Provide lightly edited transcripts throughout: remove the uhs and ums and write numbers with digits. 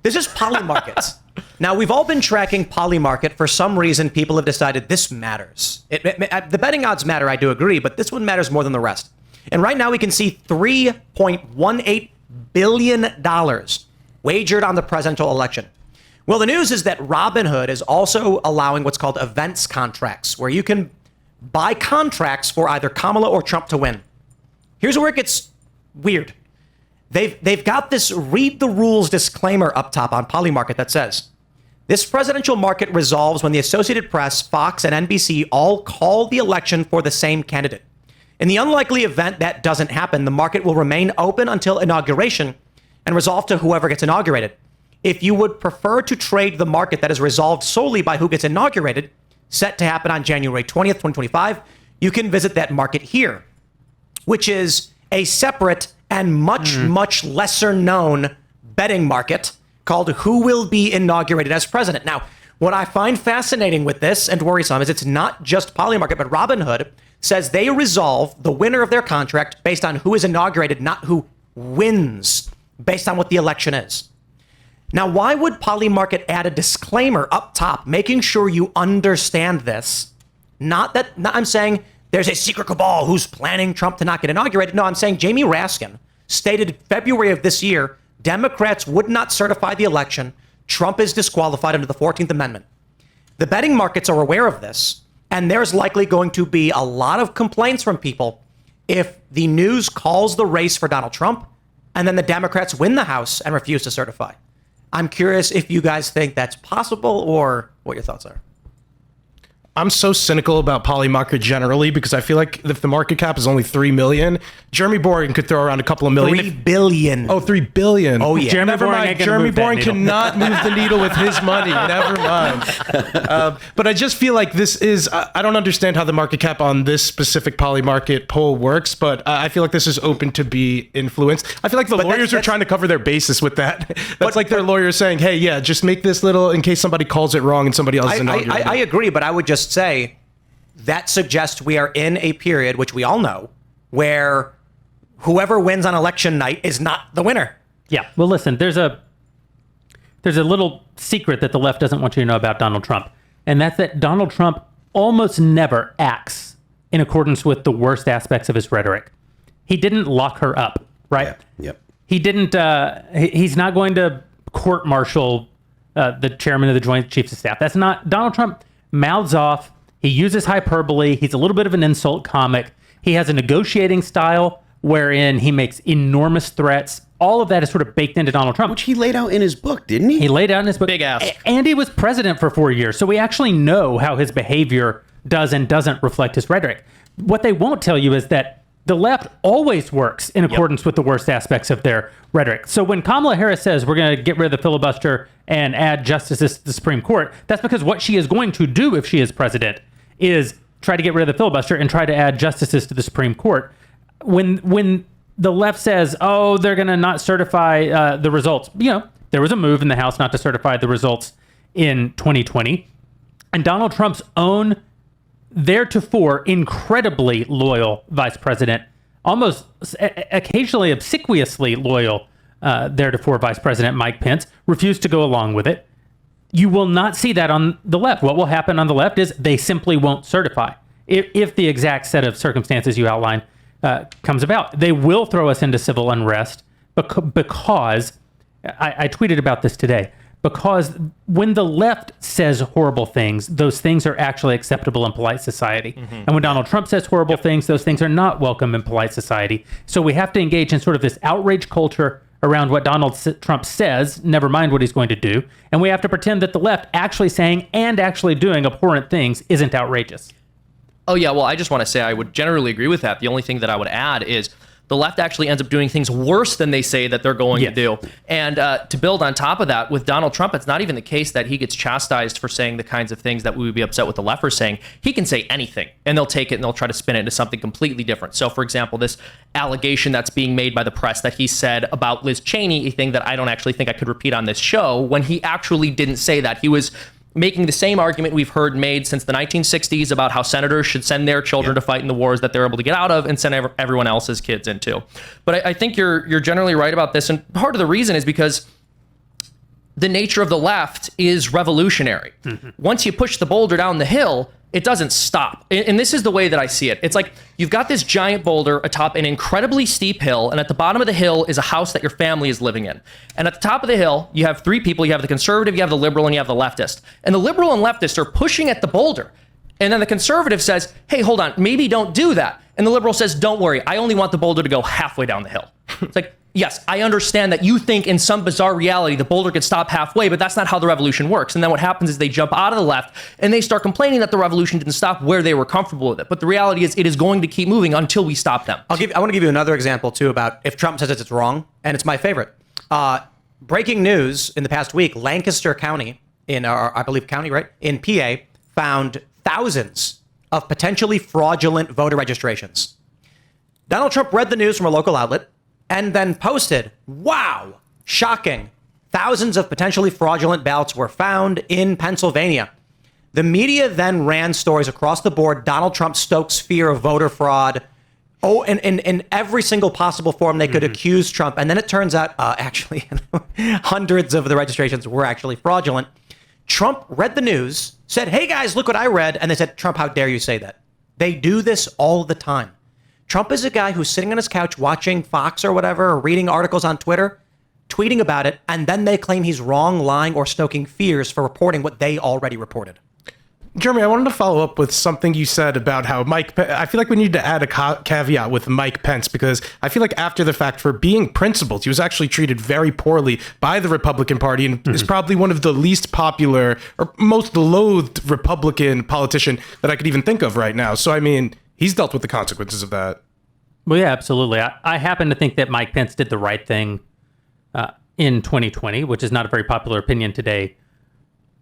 This is Polymarket. Now, we've all been tracking Polymarket. For some reason, people have decided this matters. The betting odds matter, I do agree, but this one matters more than the rest. And right now we can see $3.18 billion wagered on the presidential election. Well, the news is that Robinhood is also allowing what's called events contracts, where you can buy contracts for either Kamala or Trump to win. Here's where it gets weird. They've got this read the rules disclaimer up top on Polymarket that says, this presidential market resolves when the Associated Press, Fox, and NBC all call the election for the same candidate. In the unlikely event that doesn't happen, the market will remain open until inauguration and resolve to whoever gets inaugurated. If you would prefer to trade the market that is resolved solely by who gets inaugurated, set to happen on January 20th, 2025, you can visit that market here, which is a separate and much lesser known betting market called Who Will Be Inaugurated as President. Now, what I find fascinating with this and worrisome is it's not just Polymarket, but Robinhood says they resolve the winner of their contract based on who is inaugurated, not who wins based on what the election is. Now, why would Polymarket add a disclaimer up top, making sure you understand this? I'm saying there's a secret cabal who's planning Trump to not get inaugurated. No, I'm saying Jamie Raskin stated in February of this year, Democrats would not certify the election. Trump is disqualified under the 14th Amendment. The betting markets are aware of this, and there's likely going to be a lot of complaints from people if the news calls the race for Donald Trump and then the Democrats win the House and refuse to certify. I'm curious if you guys think that's possible or what your thoughts are. I'm so cynical about Polymarket generally because I feel like if the market cap is only 3 million, Jeremy Boring could throw around a couple of million. 3 billion. Oh, 3 billion. Oh, yeah. Never mind. Jeremy Boring cannot move the needle with his money. Never mind. But I just feel like this is, I don't understand how the market cap on this specific Polymarket poll works, but I feel like this is open to be influenced. I feel like the lawyers are trying to cover their basis with that. That's like their lawyers saying, hey, yeah, just make this little in case somebody calls it wrong and somebody else is inaugurated. I agree, but I would just say that suggests we are in a period, which we all know, where whoever wins on election night is not the winner. Yeah. Well, listen, there's a little secret that the left doesn't want you to know about Donald Trump, and that's that Donald Trump almost never acts in accordance with the worst aspects of his rhetoric. He didn't lock her up, right? Yep. He didn't. He's not going to court-martial the chairman of the Joint Chiefs of Staff. That's not Donald Trump. Mouths off. He uses hyperbole. He's a little bit of an insult comic. He has a negotiating style wherein he makes enormous threats. All of that is sort of baked into Donald Trump. Which he laid out in his book, didn't he? He laid out in his book. Big ass. And he was president for 4 years. So we actually know how his behavior does and doesn't reflect his rhetoric. What they won't tell you is that the left always works in accordance with the worst aspects of their rhetoric. So when Kamala Harris says we're going to get rid of the filibuster and add justices to the Supreme Court, that's because what she is going to do if she is president is try to get rid of the filibuster and try to add justices to the Supreme Court. When the left says, oh, they're going to not certify the results, there was a move in the House not to certify the results in 2020. And Donald Trump's own theretofore incredibly loyal vice president, almost occasionally obsequiously loyal theretofore Vice President Mike Pence, refused to go along with it. You will not see that on the left. What will happen on the left is they simply won't certify. If the exact set of circumstances you outline comes about, they will throw us into civil unrest because I tweeted about this today. Because when the left says horrible things, those things are actually acceptable in polite society. Mm-hmm. And when Donald Trump says horrible things, those things are not welcome in polite society. So we have to engage in sort of this outrage culture around what Donald Trump says, never mind what he's going to do. And we have to pretend that the left actually saying and actually doing abhorrent things isn't outrageous. Oh, yeah. Well, I just want to say I would generally agree with that. The only thing that I would add is the left actually ends up doing things worse than they say that they're going to do. And to build on top of that, with Donald Trump, it's not even the case that he gets chastised for saying the kinds of things that we would be upset with the left for saying. He can say anything, and they'll take it and they'll try to spin it into something completely different. So, for example, this allegation that's being made by the press that he said about Liz Cheney, a thing that I don't actually think I could repeat on this show, when he actually didn't say that. He was making the same argument we've heard made since the 1960s about how senators should send their children to fight in the wars that they're able to get out of and send everyone else's kids into. But I think you're generally right about this. And part of the reason is because the nature of the left is revolutionary. Once you push the boulder down the hill, it doesn't stop. And this is the way that I see it. It's like you've got this giant boulder atop an incredibly steep hill, and at the bottom of the hill is a house that your family is living in. And at the top of the hill, you have three people. You have the conservative, you have the liberal, and you have the leftist. And the liberal and leftist are pushing at the boulder. And then the conservative says, hey, hold on, maybe don't do that. And the liberal says, don't worry, I only want the boulder to go halfway down the hill. It's like, yes, I understand that you think in some bizarre reality the boulder could stop halfway, but that's not how the revolution works. And then what happens is they jump out of the left and they start complaining that the revolution didn't stop where they were comfortable with it. But the reality is it is going to keep moving until we stop them. I want to give you another example, too, about if Trump says it's wrong, and it's my favorite. Breaking news in the past week, Lancaster County, I believe county, right, in PA, found thousands of potentially fraudulent voter registrations. Donald Trump read the news from a local outlet and then posted, wow, shocking. Thousands of potentially fraudulent ballots were found in Pennsylvania. The media then ran stories across the board. Donald Trump stokes fear of voter fraud. Oh, and in every single possible form they could accuse Trump. And then it turns out, actually, hundreds of the registrations were actually fraudulent. Trump read the news, said, hey guys, look what I read. And they said, Trump, how dare you say that? They do this all the time. Trump is a guy who's sitting on his couch watching Fox or whatever, or reading articles on Twitter, tweeting about it, and then they claim he's wrong, lying, or stoking fears for reporting what they already reported. Jeremy, I wanted to follow up with something you said about how I feel like we need to add a caveat with Mike Pence, because I feel like after the fact, for being principled, he was actually treated very poorly by the Republican Party and is probably one of the least popular or most loathed Republican politician that I could even think of right now. So, I mean, he's dealt with the consequences of that. Well, yeah, absolutely. I happen to think that Mike Pence did the right thing in 2020, which is not a very popular opinion today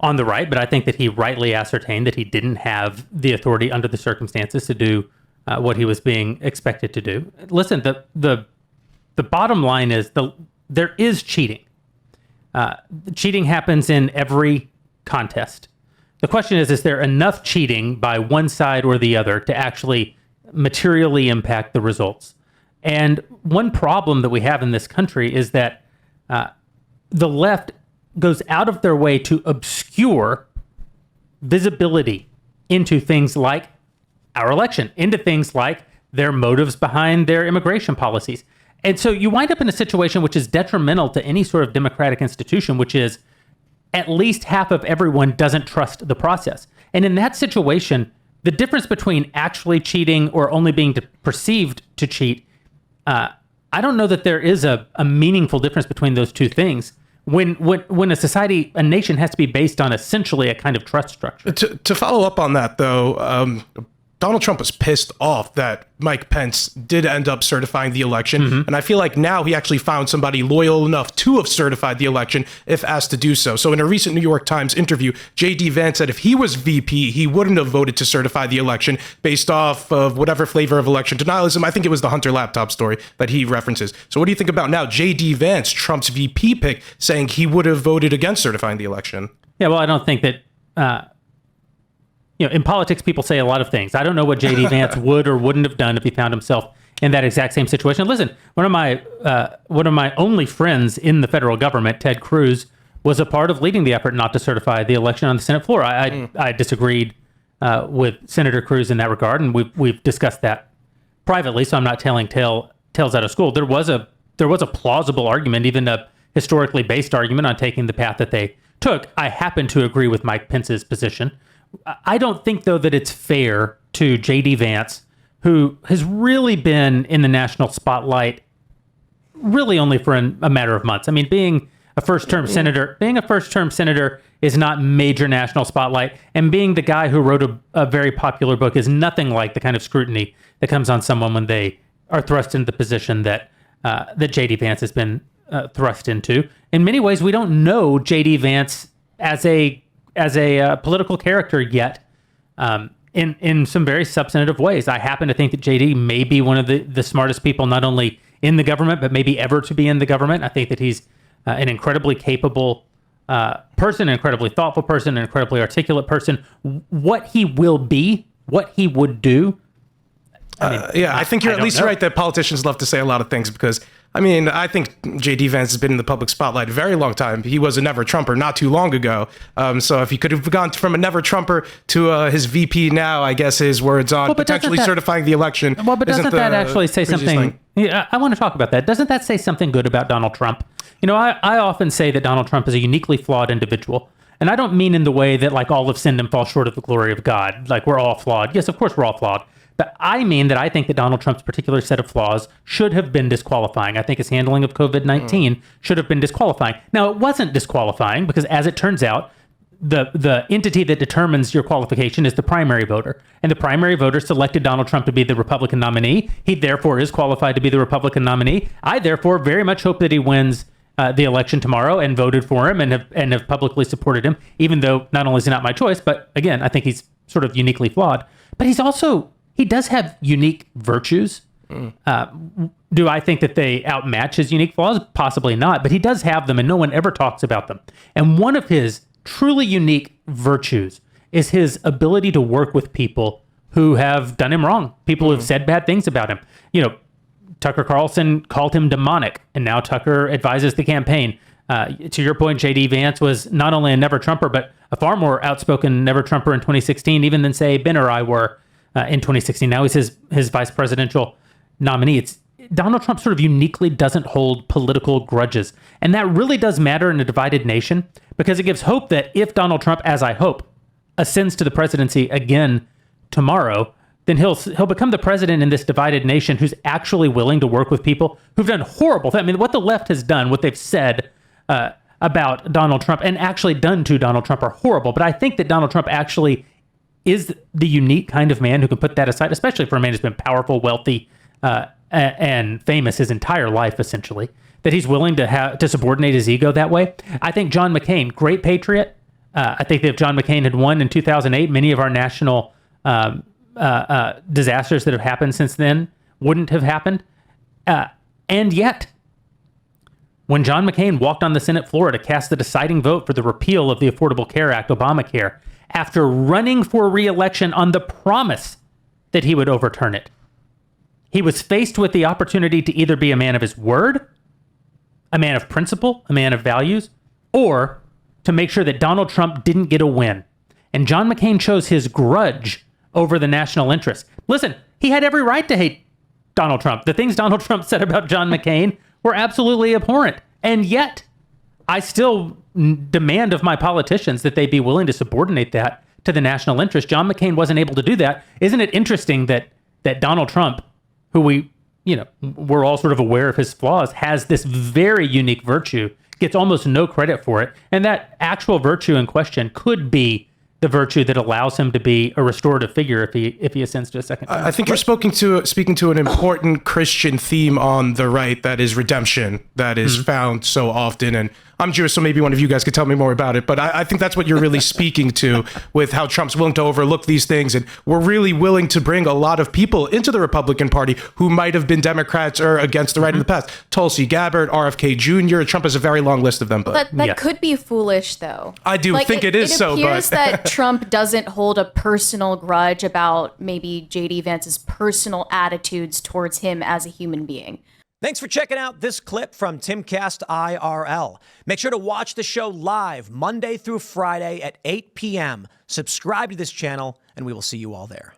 on the right, but I think that he rightly ascertained that he didn't have the authority under the circumstances to do what he was being expected to do. Listen, the bottom line is there is cheating. Cheating happens in every contest. The question is there enough cheating by one side or the other to actually materially impact the results? And one problem that we have in this country is that the left goes out of their way to obscure visibility into things like our election, into things like their motives behind their immigration policies. And so you wind up in a situation which is detrimental to any sort of democratic institution, which is at least half of everyone doesn't trust the process. And in that situation, the difference between actually cheating or only being perceived to cheat, I don't know that there is a meaningful difference between those two things. When a society, a nation has to be based on essentially a kind of trust structure. To follow up on that, though, Donald Trump was pissed off that Mike Pence did end up certifying the election. And I feel like now he actually found somebody loyal enough to have certified the election if asked to do so. So in a recent New York Times interview, J.D. Vance said if he was VP, he wouldn't have voted to certify the election based off of whatever flavor of election denialism. I think it was the Hunter laptop story that he references. So what do you think about now J.D. Vance, Trump's VP pick, saying he would have voted against certifying the election? Yeah, well, I don't think that... in politics, people say a lot of things. I don't know what J.D. Vance would or wouldn't have done if he found himself in that exact same situation. Listen, one of my only friends in the federal government, Ted Cruz, was a part of leading the effort not to certify the election on the Senate floor. I disagreed with Senator Cruz in that regard, and we've discussed that privately. So I'm not telling tales out of school. There was a plausible argument, even a historically based argument, on taking the path that they took. I happen to agree with Mike Pence's position. I don't think, though, that it's fair to J.D. Vance, who has really been in the national spotlight really only for a matter of months. I mean, being a first-term senator is not major national spotlight, and being the guy who wrote a very popular book is nothing like the kind of scrutiny that comes on someone when they are thrust into the position that J.D. Vance has been thrust into. In many ways, we don't know J.D. Vance as a political character yet, in some very substantive ways. I happen to think that JD may be one of the smartest people, not only in the government, but maybe ever to be in the government. I think that he's an incredibly capable person, an incredibly thoughtful person, an incredibly articulate person. What he will be, what he would do. I think you're at least right that politicians love to say a lot of things, because I mean, I think J.D. Vance has been in the public spotlight a very long time. He was a never-Trumper not too long ago. So if he could have gone from a never-Trumper to his VP now, I guess his words on potentially certifying the election. Well, but doesn't that actually say something? Yeah, I want to talk about that. Doesn't that say something good about Donald Trump? You know, I often say that Donald Trump is a uniquely flawed individual. And I don't mean in the way that like all have sinned and fall short of the glory of God. Like we're all flawed. Yes, of course we're all flawed. But I mean that I think that Donald Trump's particular set of flaws should have been disqualifying. I think his handling of COVID-19 should have been disqualifying. Now, it wasn't disqualifying because, as it turns out, the entity that determines your qualification is the primary voter. And the primary voter selected Donald Trump to be the Republican nominee. He therefore is qualified to be the Republican nominee. I therefore very much hope that he wins the election tomorrow and voted for him and have publicly supported him, even though not only is he not my choice, but again, I think he's sort of uniquely flawed. But he does have unique virtues. Do I think that they outmatch his unique flaws? Possibly not, but he does have them and no one ever talks about them. And one of his truly unique virtues is his ability to work with people who have done him wrong, people who have said bad things about him. You know, Tucker Carlson called him demonic, and now Tucker advises the campaign. To your point, J.D. Vance was not only a never-Trumper, but a far more outspoken never-Trumper in 2016, even than, say, Ben or I were in 2016. Now he's his vice presidential nominee. Donald Trump sort of uniquely doesn't hold political grudges. And that really does matter in a divided nation because it gives hope that if Donald Trump, as I hope, ascends to the presidency again tomorrow, then he'll become the president in this divided nation who's actually willing to work with people who've done horrible things. I mean, what the left has done, what they've said about Donald Trump and actually done to Donald Trump are horrible. But I think that Donald Trump actually is the unique kind of man who can put that aside, especially for a man who's been powerful, wealthy, and famous his entire life, essentially, that he's willing to subordinate his ego that way. I think John McCain, great patriot. I think that if John McCain had won in 2008, many of our national disasters that have happened since then wouldn't have happened. And yet, when John McCain walked on the Senate floor to cast the deciding vote for the repeal of the Affordable Care Act, Obamacare, after running for re-election on the promise that he would overturn it, he was faced with the opportunity to either be a man of his word, a man of principle, a man of values, or to make sure that Donald Trump didn't get a win. And John McCain chose his grudge over the national interest. Listen, he had every right to hate Donald Trump. The things Donald Trump said about John McCain were absolutely abhorrent. And yet, I still demand of my politicians that they be willing to subordinate that to the national interest. John McCain wasn't able to do that. Isn't it interesting that Donald Trump, who we're all sort of aware of his flaws, has this very unique virtue, gets almost no credit for it. And that actual virtue in question could be the virtue that allows him to be a restorative figure if he ascends to a second term. I think you're speaking to an important Christian theme on the right, that is redemption, that is found so often. And I'm Jewish, so maybe one of you guys could tell me more about it. But I think that's what you're really speaking to with how Trump's willing to overlook these things. And we're really willing to bring a lot of people into the Republican Party who might have been Democrats or against the right in the past. Tulsi Gabbard, RFK Jr., Trump has a very long list of them. But that could be foolish, though. I do think it is so. It appears that Trump doesn't hold a personal grudge about maybe J.D. Vance's personal attitudes towards him as a human being. Thanks for checking out this clip from Timcast IRL. Make sure to watch the show live Monday through Friday at 8 p.m. Subscribe to this channel, and we will see you all there.